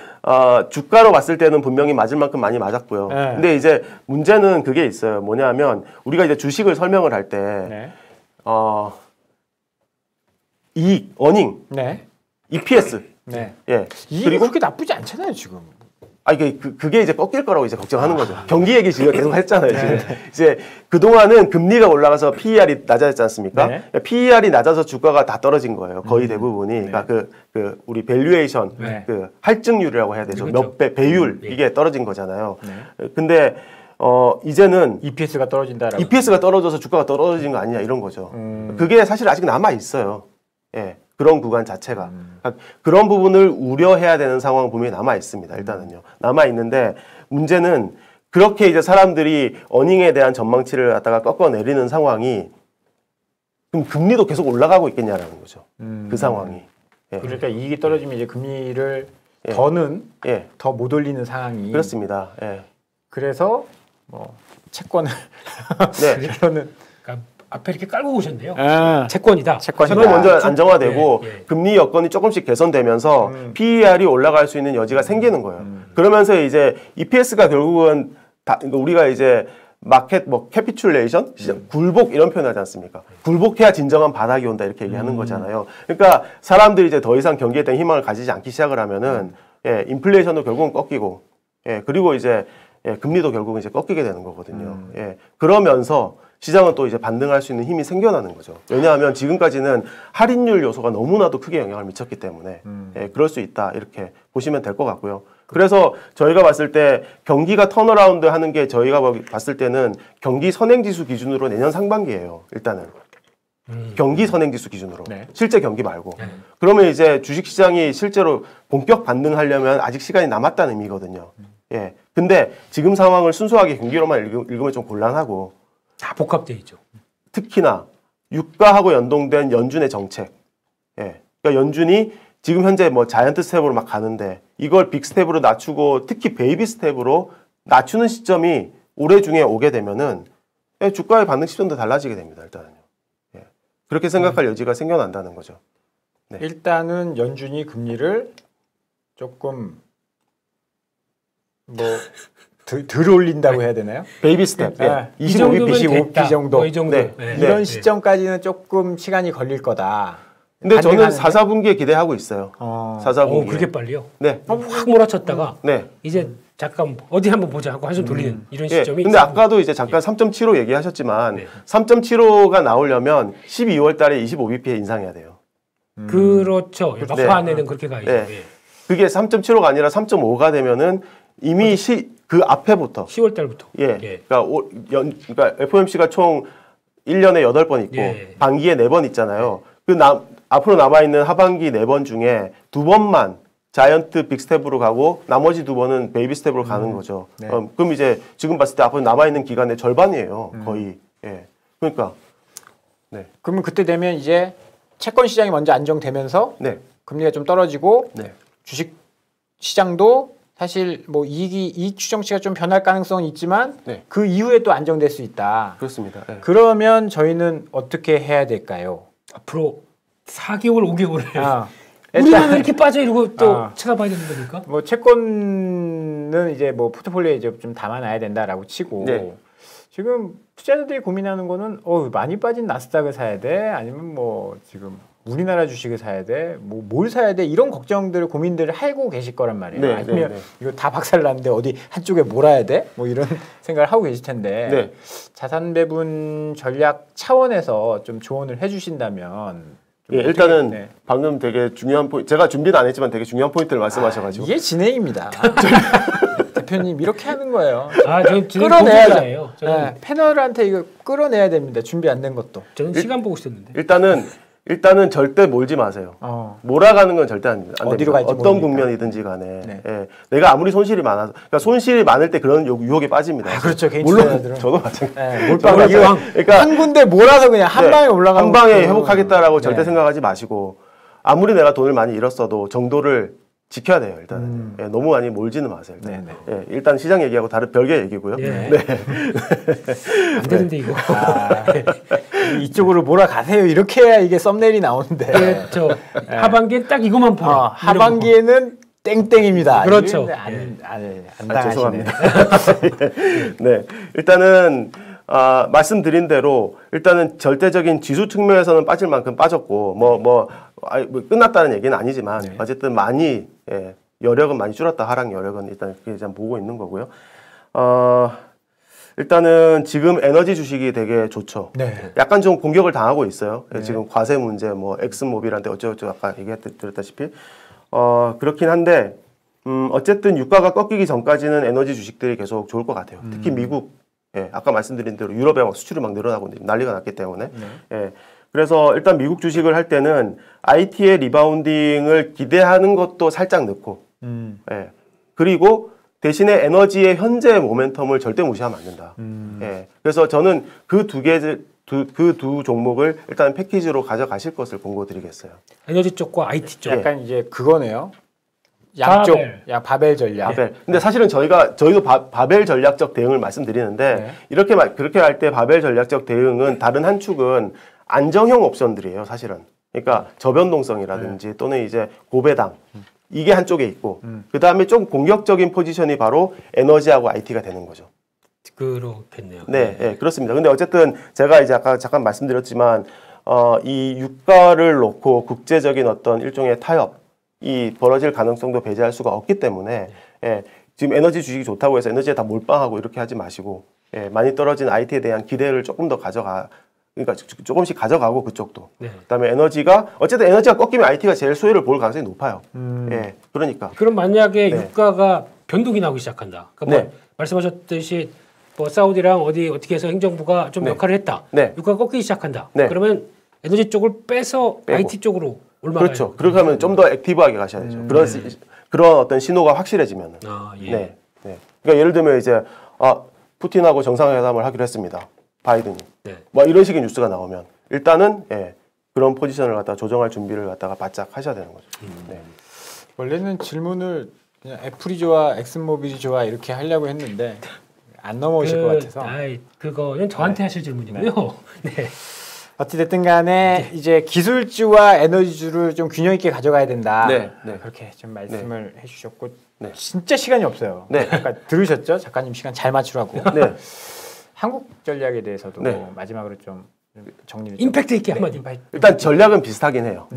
주가로 봤을 때는 분명히 맞을 만큼 많이 맞았고요. 네. 근데 이제 문제는 그게 있어요. 뭐냐면 우리가 이제 주식을 설명을 할 때 네. 이익, 어닝, 네. EPS, 네. 예. 이게 그리고 그렇게 나쁘지 않잖아요, 지금. 그게 이제 꺾일 거라고 이제 걱정하는 거죠. 경기 얘기 지금 계속 했잖아요. 지금. 이제 그동안은 금리가 올라가서 PER이 낮아졌지 않습니까? 네. PER이 낮아서 주가가 다 떨어진 거예요. 거의 대부분이. 그러니까 우리 밸류에이션, 네. 할증률이라고 해야 되죠. 그렇죠. 몇 배, 배율, 이게 떨어진 거잖아요. 네. 근데, 이제는 EPS가 떨어진다라고. EPS가 떨어져서 주가가 떨어진 거 아니냐 이런 거죠. 그게 사실 아직 남아 있어요. 예. 그런 구간 자체가. 그러니까 그런 부분을 우려해야 되는 상황은 분명히 남아 있습니다. 일단은요. 남아 있는데 문제는 그렇게 이제 사람들이 어닝에 대한 전망치를 갖다가 꺾어내리는 상황이 그럼 금리도 계속 올라가고 있겠냐라는 거죠. 그 상황이. 예. 그러니까 이익이 떨어지면 이제 금리를 예. 더는 예. 더 못 올리는 상황이. 그렇습니다. 예. 그래서 뭐 채권을 네. 그러는 그러니까 앞에 이렇게 깔고 오셨네요. 아, 채권이다. 채권이다. 채권이 먼저 안정화되고 예, 예. 금리 여건이 조금씩 개선되면서 PER이 올라갈 수 있는 여지가 생기는 거예요. 그러면서 이제 EPS가 결국은 우리가 이제 마켓 캐피출레이션 굴복 이런 표현 하지 않습니까? 굴복해야 진정한 바닥이 온다 이렇게 얘기하는 거잖아요. 그러니까 사람들이 이제 더 이상 경기에 대한 희망을 가지지 않기 시작을 하면은 인플레이션도 결국은 꺾이고 그리고 이제 금리도 결국은 이제 꺾이게 되는 거거든요. 그러면서 시장은 또 이제 반등할 수 있는 힘이 생겨나는 거죠. 왜냐하면 지금까지는 할인율 요소가 너무나도 크게 영향을 미쳤기 때문에 그럴 수 있다 이렇게 보시면 될 것 같고요. 그래서 저희가 봤을 때 경기가 턴어라운드 하는 게 저희가 봤을 때는 경기 선행지수 기준으로 내년 상반기예요. 일단은. 경기 선행지수 기준으로. 네. 실제 경기 말고. 그러면 이제 주식시장이 실제로 본격 반등하려면 아직 시간이 남았다는 의미거든요. 예. 근데 지금 상황을 순수하게 경기로만 읽으면 좀 곤란하고 다 복합되어 있죠. 특히나 유가하고 연동된 연준의 정책. 예. 그러니까 연준이 지금 현재 뭐 자이언트 스텝으로 막 가는데 이걸 빅 스텝으로 낮추고 특히 베이비 스텝으로 낮추는 시점이 올해 중에 오게 되면은 주가의 반등 시점도 달라지게 됩니다. 일단은요. 예. 그렇게 생각할 여지가 생겨난다는 거죠. 네. 일단은 연준이 금리를 조금 뭐 덜 올린다고 해야 되나요? 베이비 스텝. 아, 25bp 25bp 정도. 뭐 이 정도. 네. 이런 시점까지는 조금 시간이 걸릴 거다. 근데 저는 반등하는데? 4, 4분기에 기대하고 있어요. 4, 4분기에. 그렇게 빨리요? 네. 확 몰아쳤다가 네. 이제 잠깐 어디 한번 보자 하고 한숨 돌리는 이런 예. 시점이. 근데 아까도 이제 잠깐 3.75 얘기하셨지만 네. 3.75가 나오려면 12월 달에 25bp에 인상해야 돼요. 그렇죠. 네. 막판에는 그렇게 가야죠. 네. 예. 그게 3.75가 아니라 3.5가 되면은 이미 그 앞에부터 10월 달부터. 그러니까 FOMC가 총 1년에 8번 있고 반기에 4번 있잖아요. 앞으로 남아있는 하반기 4번 중에 2번만 자이언트 빅스텝으로 가고 나머지 2번은 베이비 스텝으로 가는 거죠. 네. 그럼 이제 지금 봤을 때 앞으로 남아있는 기간의 절반이에요. 거의. 그러니까. 네. 그러면 그때 되면 이제 채권 시장이 먼저 안정되면서 금리가 좀 떨어지고 주식 시장도 사실 뭐 이익 추정치가 좀 변할 가능성은 있지만 그 이후에 또 안정될 수 있다. 그렇습니다. 그러면 저희는 어떻게 해야 될까요? 앞으로 4개월, 5개월에 우리만 왜 이렇게 빠져 이러고 또 찾아봐야 되는 겁니까? 뭐 채권은 이제 뭐 포트폴리오에 이제 좀 담아놔야 된다라고 치고 지금 투자자들이 고민하는 거는 많이 빠진 나스닥을 사야 돼? 아니면 뭐 지금 우리나라 주식을 사야 돼? 뭐 뭘 사야 돼? 이런 걱정들을 고민들을 하고 계실 거란 말이에요. 아니면 이거 다 박살났는데 어디 한쪽에 몰아야 돼? 뭐 이런 생각을 하고 계실 텐데 자산 배분 전략 차원에서 좀 조언을 해주신다면 일단은 방금 되게 중요한 포인트, 제가 준비는 안 했지만 되게 중요한 포인트를 말씀하셔가지고 이게 진행입니다. 대표님 이렇게 하는 거예요. 저는 끌어내야죠. 패널한테 이거 끌어내야 됩니다. 준비 안 된 것도. 저는 시간 보고 있었는데. 일단은 절대 몰지 마세요. 몰아가는 건 절대 안 됩니다. 어디로 갈지 어떤 모르니까. 국면이든지 간에 내가 아무리 손실이 많아서 그러니까 손실이 많을 때 그런 유혹에 빠집니다. 그렇죠. 물론 저도 마찬가지. 몰빵을 그러니까 한 군데 몰아서 그냥 한 방에 올라가고 한 방에 회복하겠다라고 절대 생각하지 마시고 아무리 내가 돈을 많이 잃었어도 정도를 지켜야 돼요. 일단 너무 많이 몰지는 마세요. 일단 시장 얘기하고 다른 별개 얘기고요. 안 되는데 이거. 이쪽으로 몰아가세요. 이렇게 해야 이게 썸네일이 나오는데. 하반기엔 딱 이것만 보라. 하반기에는 땡땡입니다. 그렇죠. 안 당하시네. 일단은 말씀드린 대로 일단은 절대적인 지수 측면에서는 빠질 만큼 빠졌고 뭐 끝났다는 얘기는 아니지만 어쨌든 많이 여력은 많이 줄었다. 하락 여력은 일단 그렇게 좀 보고 있는 거고요. 일단은 지금 에너지 주식이 되게 좋죠. 약간 좀 공격을 당하고 있어요. 지금 과세 문제, 뭐 엑슨모빌한테 어쩌고저쩌고 아까 얘기했다시피 그렇긴 한데 어쨌든 유가가 꺾이기 전까지는 에너지 주식들이 계속 좋을 것 같아요. 특히 미국, 아까 말씀드린 대로 유럽에 막 수출이 막 늘어나고 난리가 났기 때문에. 그래서 일단 미국 주식을 할 때는 IT의 리바운딩을 기대하는 것도 살짝 넣고, 그리고 대신에 에너지의 현재 모멘텀을 절대 무시하면 안 된다. 그래서 저는 그 두 종목을 일단 패키지로 가져가실 것을 권고드리겠어요. 에너지 쪽과 IT 쪽. 약간 이제 그거네요. 양쪽, 바벨 전략. 근데 사실은 저희도 바벨 전략적 대응을 말씀드리는데 그렇게 할 때 바벨 전략적 대응은 다른 한 축은 안정형 옵션들이에요, 사실은. 그러니까 저변동성이라든지 또는 이제 고배당 이게 한쪽에 있고 그 다음에 좀 공격적인 포지션이 바로 에너지하고 IT가 되는 거죠. 그렇겠네요. 그렇습니다. 근데 어쨌든 제가 이제 아까 잠깐 말씀드렸지만 이 유가를 놓고 국제적인 어떤 일종의 타협이 벌어질 가능성도 배제할 수가 없기 때문에 지금 에너지 주식이 좋다고 해서 에너지에 다 몰빵하고 이렇게 하지 마시고 많이 떨어진 IT에 대한 기대를 조금 더 그러니까 조금씩 가져가고 그쪽도. 그다음에 어쨌든 에너지가 꺾이면 IT가 제일 수혜를 볼 가능성이 높아요. 그러니까. 그럼 만약에 유가가 변동이 나오기 시작한다. 그러니까 뭐 말씀하셨듯이 뭐 사우디랑 어떻게 해서 행정부가 좀 역할을 했다. 유가가 꺾이기 시작한다. 그러면 에너지 쪽을 빼고 IT 쪽으로 올라가야 그렇죠. 그렇게 하면 좀 더 액티브하게 가셔야 되죠. 그런 어떤 신호가 확실해지면은. 그러니까 예를 들면 이제 푸틴하고 정상회담을 하기로 했습니다. 바이든이. 뭐 이런 식의 뉴스가 나오면 일단은 그런 포지션을 갖다가 조정할 준비를 갖다가 바짝 하셔야 되는 거죠. 원래는 질문을 그냥 애플이 좋아, 엑슨모빌이 좋아 이렇게 하려고 했는데 안 넘어오실 것 같아서. 그거는 저한테 하실 질문이고요. 어찌됐든 간에 이제 기술주와 에너지주를 좀 균형 있게 가져가야 된다. 그렇게 좀 말씀을 해주셨고 진짜 시간이 없어요. 아까 들으셨죠? 작가님 시간 잘 맞추라고. 한국 전략에 대해서도 마지막으로 좀 정리를 임팩트 있게 한마디. 일단 전략은 비슷하긴 해요.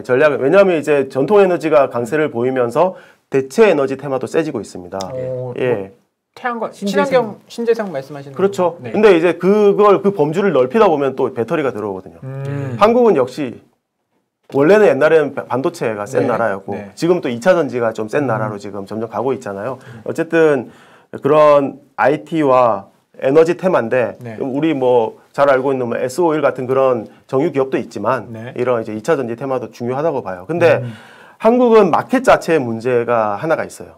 전략은 왜냐하면 이제 전통 에너지가 강세를 보이면서 대체 에너지 테마도 세지고 있습니다. 태양광, 친환경, 신재생 말씀하시는 그렇죠. 근데 이제 그 범주를 넓히다 보면 또 배터리가 들어오거든요. 한국은 역시 원래는 옛날에는 반도체가 센 네. 나라였고 네. 지금 또 2차 전지가 좀 센 나라로 지금 점점 가고 있잖아요. 어쨌든 그런 IT와 에너지 테마인데 네. 우리 뭐 잘 알고 있는 뭐 S-오일 같은 그런 정유 기업도 있지만 네. 이런 이제 2차 전지 테마도 중요하다고 봐요. 근데 한국은 마켓 자체의 문제가 하나가 있어요.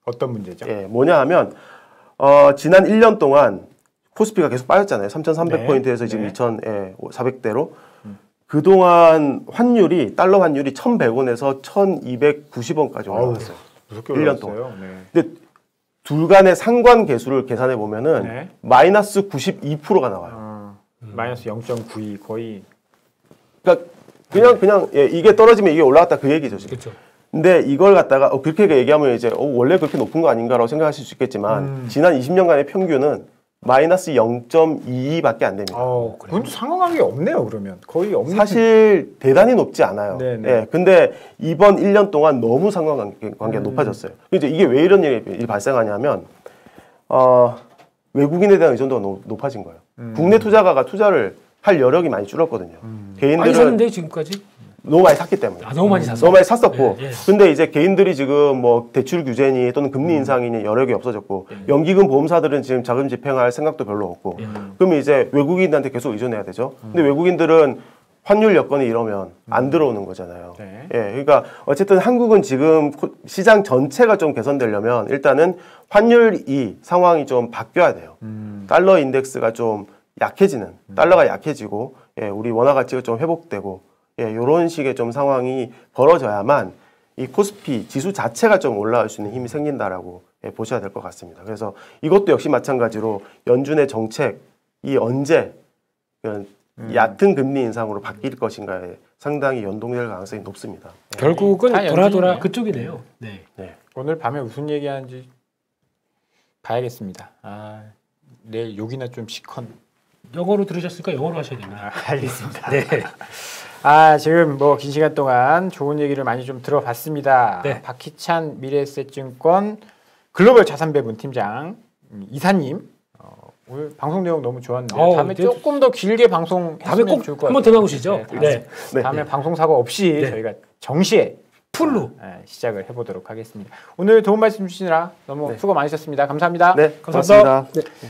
어떤 문제죠? 예, 뭐냐 하면 지난 1년 동안 코스피가 계속 빠졌잖아요. 3,300포인트에서 지금 네. 2,400대로. 그동안 환율이 달러 환율이 1,100원에서 1,290원까지 올라갔어요. 무섭게 1년 올랐어요. 네. 근데 둘 간의 상관 계수를 계산해 보면은 네. 마이너스 92%가 나와요. 마이너스 0.92 거의. 그러니까 그냥 예, 이게 떨어지면 이게 올라갔다 그 얘기죠 지금. 그렇죠. 근데 이걸 갖다가 그렇게 얘기하면 이제 원래 그렇게 높은 거 아닌가라고 생각하실 수 있겠지만 지난 20년간의 평균은 마이너스 0.22밖에 안 됩니다. 그건 상관관계 없네요. 그러면 거의 없는. 사실 대단히 높지 않아요. 네네. 예, 근데 이번 1년 동안 너무 상관관계가 높아졌어요. 이제 이게 왜 이런 일이 발생하냐면 외국인에 대한 의존도가 높아진 거예요. 국내 투자가가 투자를 할 여력이 많이 줄었거든요. 많이 개인들은 샀는데 지금까지? 너무 많이 샀기 때문에. 너무 많이 샀어. 너무 많이 샀었고. 예, 예. 근데 이제 개인들이 지금 뭐 대출 규제니 또는 금리 인상이니 여력이 없어졌고 연기금 보험사들은 지금 자금 집행할 생각도 별로 없고. 그럼 이제 외국인한테 계속 의존해야 되죠. 근데 외국인들은 환율 여건이 이러면 안 들어오는 거잖아요. 네. 예, 그러니까 어쨌든 한국은 지금 시장 전체가 좀 개선되려면 일단은 환율이 상황이 좀 바뀌어야 돼요. 달러 인덱스가 좀 약해지는, 달러가 약해지고, 예, 우리 원화 가치가 좀 회복되고, 예, 요런 식의 좀 상황이 벌어져야만 이 코스피 지수 자체가 좀 올라갈 수 있는 힘이 생긴다라고 예, 보셔야 될 것 같습니다. 그래서 이것도 역시 마찬가지로 연준의 정책이 언제 얕은 금리 인상으로 바뀔 것인가에 상당히 연동될 가능성이 높습니다. 결국은 다 돌아 연준이네요. 그쪽이네요. 네. 오늘 밤에 무슨 얘기하는지 봐야겠습니다. 내일 욕이나 좀 시컨. 영어로 들으셨으니까 영어로 하셔야 됩니다. 알겠습니다. 네. 지금 뭐 긴 시간 동안 좋은 얘기를 많이 좀 들어봤습니다. 네. 박희찬 미래에셋증권 글로벌 자산배분 팀장 이사님 오늘 방송 내용 너무 좋았는데 다음에 조금 더 길게 다음에 방송했으면 꼭 좋을 것 한번 같아요. 더 나오시죠. 네. 다음에 방송 사고 없이 네. 저희가 정시에 풀로 시작을 해보도록 하겠습니다. 오늘 도움 말씀 주시느라 너무 수고 많으셨습니다. 감사합니다. 네, 감사합니다. 고맙습니다. 네.